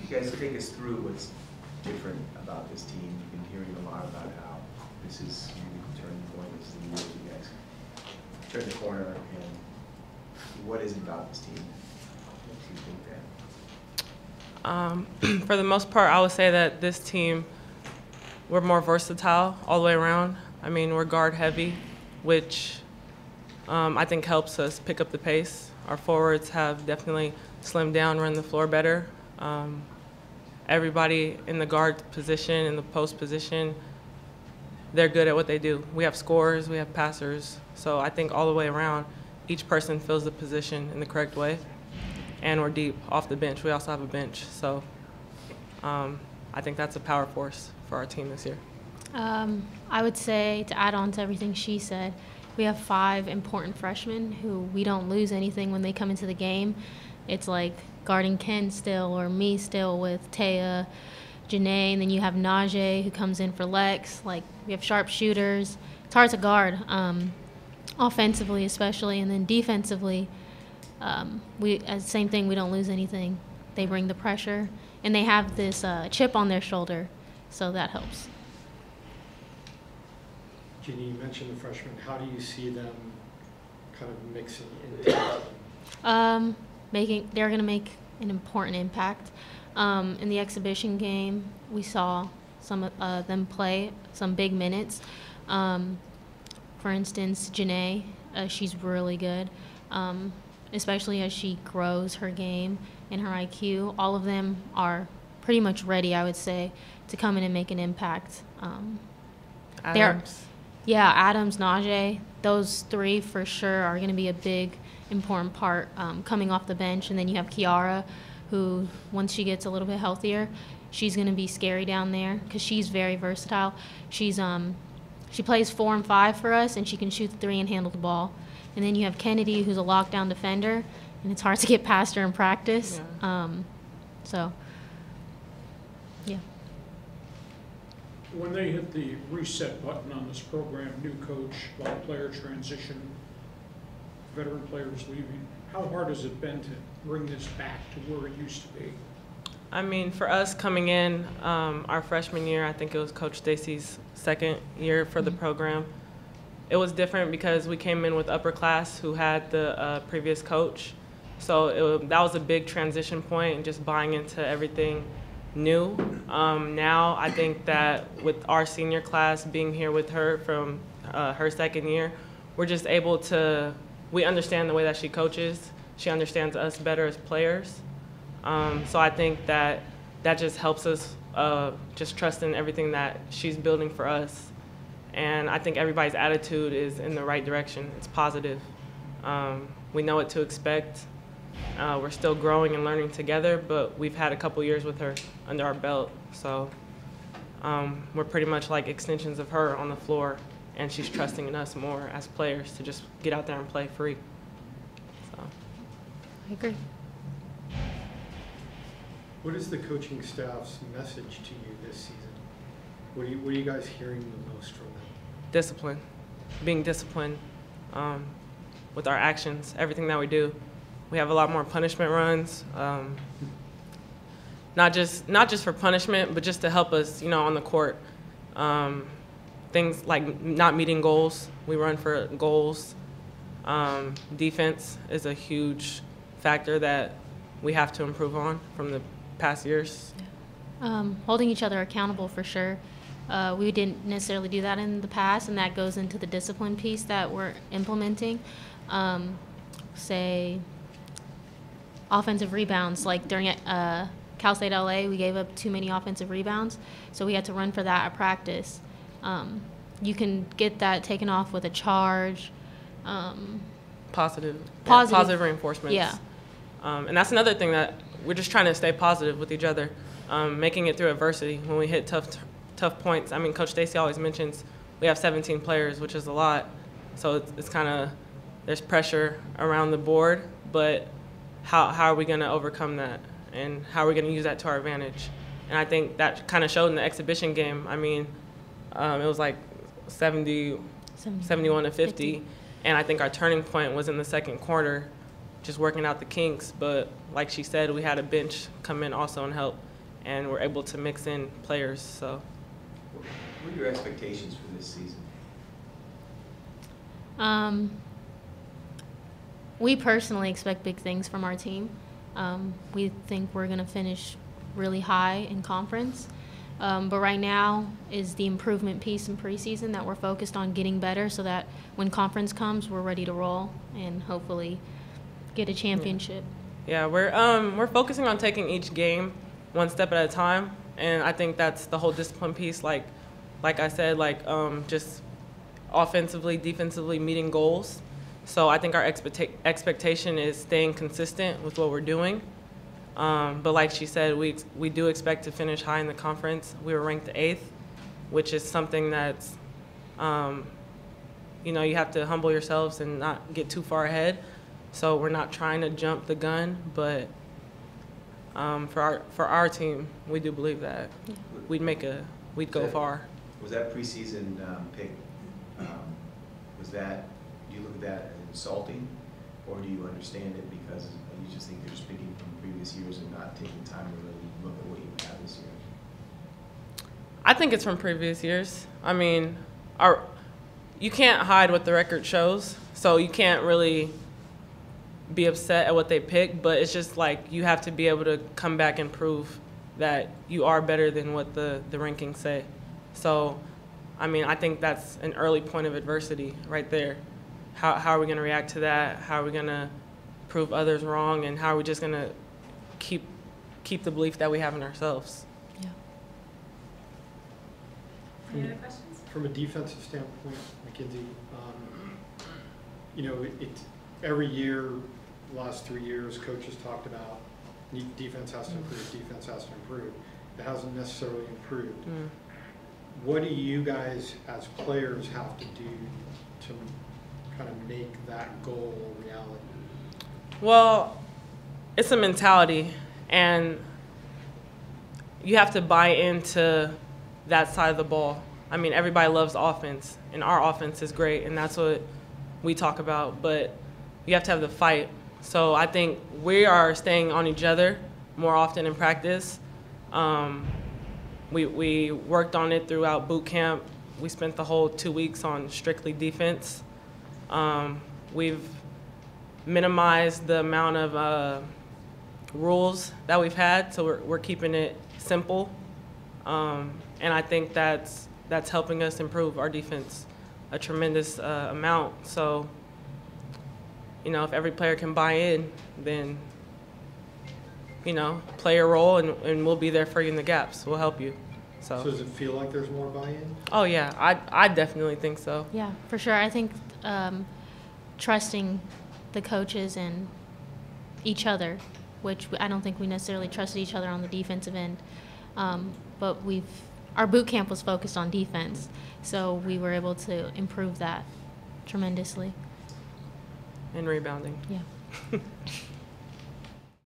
you guys take us through what's different about this team? You've been hearing a lot about how this is really the turning point. This is the year you guys turn the corner. And what is it about this team that makes you think that? For the most part, I would say that this team, we're more versatile all the way around. I mean, we're guard heavy, which I think helps us pick up the pace. Our forwards have definitely slimmed down, run the floor better. Everybody in the guard position, in the post position, they're good at what they do. We have scorers, we have passers. So I think all the way around, each person fills the position in the correct way. And we're deep off the bench. We also have a bench. So I think that's a power force for our team this year. I would say, to add on to everything she said, we have 5 important freshmen who we don't lose anything when they come into the game. It's like guarding Ken still, or me still with Taya, Janae, and then you have Najee who comes in for Lex. Like, we have sharp shooters. It's hard to guard, offensively especially, and then defensively, same thing, we don't lose anything. They bring the pressure, and they have this chip on their shoulder, so that helps. Jeannie, you mentioned the freshmen. How do you see them kind of mixing into They're going to make an important impact. In the exhibition game, we saw some of them play some big minutes. For instance, Janae, she's really good, especially as she grows her game and her IQ. All of them are pretty much ready, I would say, to come in and make an impact. Adams. Yeah, Adams, Najee, those 3 for sure are going to be a big, important part coming off the bench. And then you have Kiara, who, once she gets a little bit healthier, she's going to be scary down there because she's very versatile. She plays 4 and 5 for us, and she can shoot the 3 and handle the ball. And then you have Kennedy, who's a lockdown defender, and it's hard to get past her in practice. Yeah. Yeah. When they hit the reset button on this program, new coach, a lot of player transition, veteran players leaving, how hard has it been to bring this back to where it used to be? I mean, for us coming in our freshman year, I think it was Coach Stacy's second year for the program. It was different because we came in with upper class who had the previous coach. So that was a big transition point, and just buying into everything new. Now I think that with our senior class being here with her from her second year, we're just able to, we understand the way that she coaches. She understands us better as players. So I think that just helps us just trust in everything that she's building for us. And I think everybody's attitude is in the right direction. It's positive. We know what to expect. We're still growing and learning together, but we've had a couple years with her under our belt. So we're pretty much like extensions of her on the floor, and she's trusting in us more as players to just get out there and play free. So. I agree. What is the coaching staff's message to you this season? What are you guys hearing the most from them? Discipline. Being disciplined with our actions, everything that we do. We have a lot more punishment runs, not just for punishment, but just to help us, on the court. Things like not meeting goals. We run for goals. Defense is a huge factor that we have to improve on from the past years. Holding each other accountable for sure. We didn't necessarily do that in the past, and that goes into the discipline piece that we're implementing. Say offensive rebounds, like during Cal State LA, we gave up too many offensive rebounds, so we had to run for that at practice. You can get that taken off with a charge. Positive reinforcements. Yeah. And that's another thing that we're just trying to stay positive with each other, making it through adversity. When we hit tough points, I mean, Coach Stacy always mentions we have 17 players, which is a lot. So it's kind of, there's pressure around the board, but how are we going to overcome that? And how are we going to use that to our advantage? And I think that kind of showed in the exhibition game. I mean, it was like 71 to 50. And I think our turning point was in the second quarter, just working out the kinks. But like she said, we had a bench come in also and help. and we're able to mix in players. So, What are your expectations for this season? We personally expect big things from our team. We think we're going to finish really high in conference. But right now is the improvement piece in preseason that we're focused on getting better so that when conference comes, we're ready to roll and hopefully get a championship. yeah, we're focusing on taking each game one step at a time, and I think that's the whole discipline piece. Like I said, just offensively, defensively meeting goals. So I think our expectation is staying consistent with what we're doing. But like she said, we do expect to finish high in the conference. We were ranked 8th, which is something that's, you have to humble yourselves and not get too far ahead. So we're not trying to jump the gun, but for our team, we do believe that we'd go far. Was that preseason pick, do you look at that as insulting, or do you understand it because you just think they're just picking from previous years and not taking time to really look at what you have this year? I think it's from previous years. I mean, you can't hide what the record shows, so you can't really be upset at what they pick, but it's just like you have to be able to come back and prove that you are better than what the rankings say. So, I mean, I think that's an early point of adversity right there. How are we going to react to that? How are we going to prove others wrong? And how are we just going to keep the belief that we have in ourselves? Yeah. Any other questions? From a defensive standpoint, McKYNZIE, every year, last 3 years, coaches talked about defense has to improve, defense has to improve. It hasn't necessarily improved. What do you guys as players have to do to kind of make that goal a reality? Well, it's a mentality, and you have to buy into that side of the ball. I mean, everybody loves offense, and our offense is great, and that's what we talk about, but you have to have the fight. So I think we are staying on each other more often in practice. We worked on it throughout boot camp. We spent the whole 2 weeks on strictly defense. We've minimized the amount of rules that we've had, so we're keeping it simple. And I think that's helping us improve our defense a tremendous amount. So, if every player can buy in, then, play a role, and we'll be there for you in the gaps. We'll help you. So does it feel like there's more buy-in? Oh, yeah. I definitely think so. Yeah, for sure. I think trusting the coaches and each other, which I don't think we necessarily trusted each other on the defensive end. But our boot camp was focused on defense, so we were able to improve that tremendously. And rebounding. Yeah.